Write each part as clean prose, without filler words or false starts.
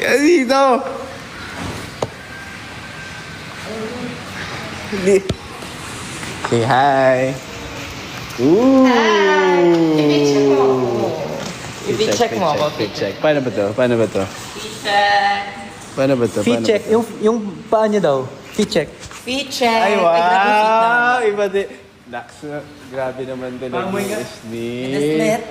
Dito! Say hi! Ooh! I-check mo ako. I-check mo ako. Check. Paano ba to? I-check. Paano ba to? Feet check. Yung paa niya daw. Feet check. I-check. Ay, grabe yung feet wow! namin. Iba din. Nakso, grabe naman to. Pedeslet.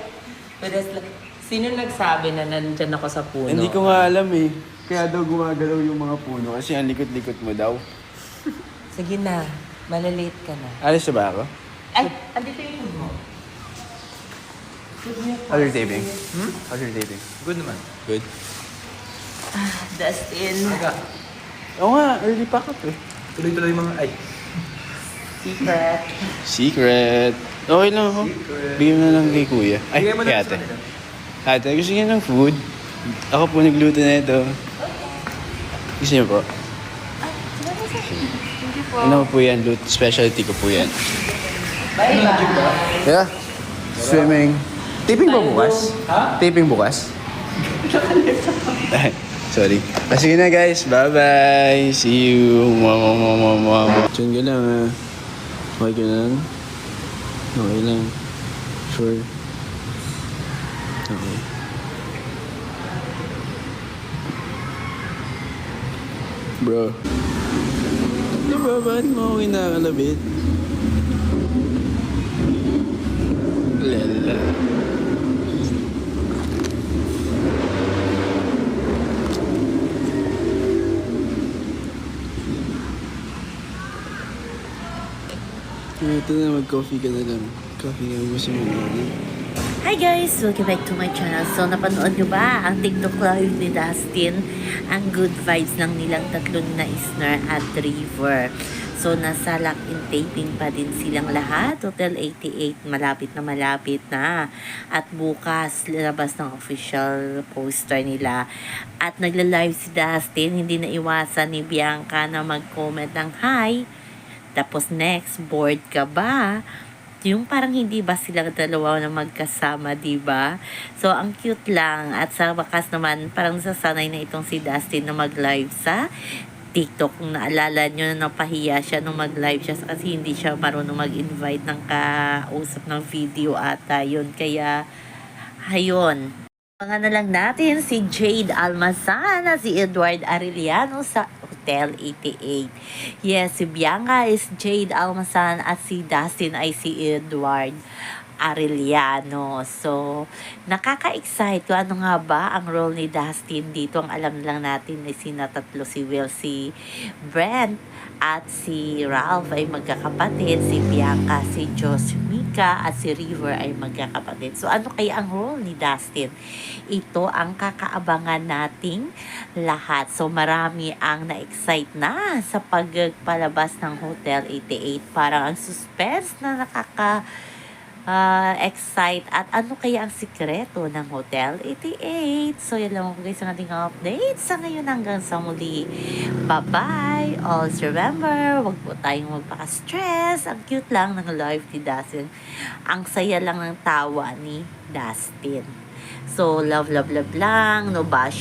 Pedeslet. Sino nagsabi na nandyan ako sa puno? Hindi ko nga alam eh. Kaya daw gumagalaw yung mga puno kasi ang likot-likot mo daw. Sige na. Malalate ka na. Alis na ba ako? Ay, andito yung food mo. How's your taping? How's your taping? Good naman. Good. Dustin. Oo nga, early pack up eh. Tuloy-tuloy mga ay. Secret. Secret. Okay lang ako. Bigyan mo na lang kay kuya. Ay, Bigay mo kay na ate. sa kanila. Ate, gusto niya ng food? Ako po nagluto na ito. Gusto niyo po? Hindi po. Ano po yan? Specialty ko po yan. Bye-bye. Yeah. Swimming. Taping ba bukas? Ha? Taping bukas? Sorry. Sige na guys. Bye-bye. See you. Diyan ka lang ah. Okay ka lang? Okay lang. Sure. Okay. Bro. Di ba? Bakit mo ako kinakalabit? Lala. Ito na, mag-coffee ka na lang. Coffee nga gusto mo na. Hi guys! Welcome back to my channel. So, napanood nyo ba ang TikTok live ni Dustin? Ang good vibes lang nilang tatlong na Isner at River. So, nasa lock-in taping pa din silang lahat. Hotel 88, malapit na. At bukas, lalabas ng official poster nila. At nagla-live si Dustin, hindi na iwasan ni Bianca na mag-comment ng hi. Tapos next, bored ka ba? Yung parang hindi ba silang dalawa na magkasama, diba? So, ang cute lang. At sa wakas naman, parang sasanay na itong si Dustin na mag-live sa TikTok. Kung naalala nyo na napahiya siya nung mag-live siya kasi hindi siya marunong mag-invite ng kausap ng video ata yun. Kaya, ayun. Mga na lang natin si Jade Almazan at si Edward Arellano sa Hotel 88. Yes, si Bianca is Jade Almazan at si Dustin ay si Edward Arellano. So, nakaka-excite kung ano nga ba ang role ni Dustin dito. Ang alam lang natin ay sina tatlo, si Will, si Brent, at si Ralph ay magkakapatid, si Bianca, si Josmika, at si River ay magkakapatid. So, ano kaya ang role ni Dustin? Ito ang kakaabangan nating lahat. So, marami ang na-excite na sa pagpalabas ng Hotel 88. Parang ang suspense na excite at ano kaya ang sikreto ng Hotel 88. So, yan lang po guys ang ating update sa ngayon hanggang sa muli. Bye-bye! Always remember, wag po tayong magpaka-stress. Ang cute lang ng live ni Dustin. Ang saya lang ng tawa ni Dustin. So, love lang. No bash.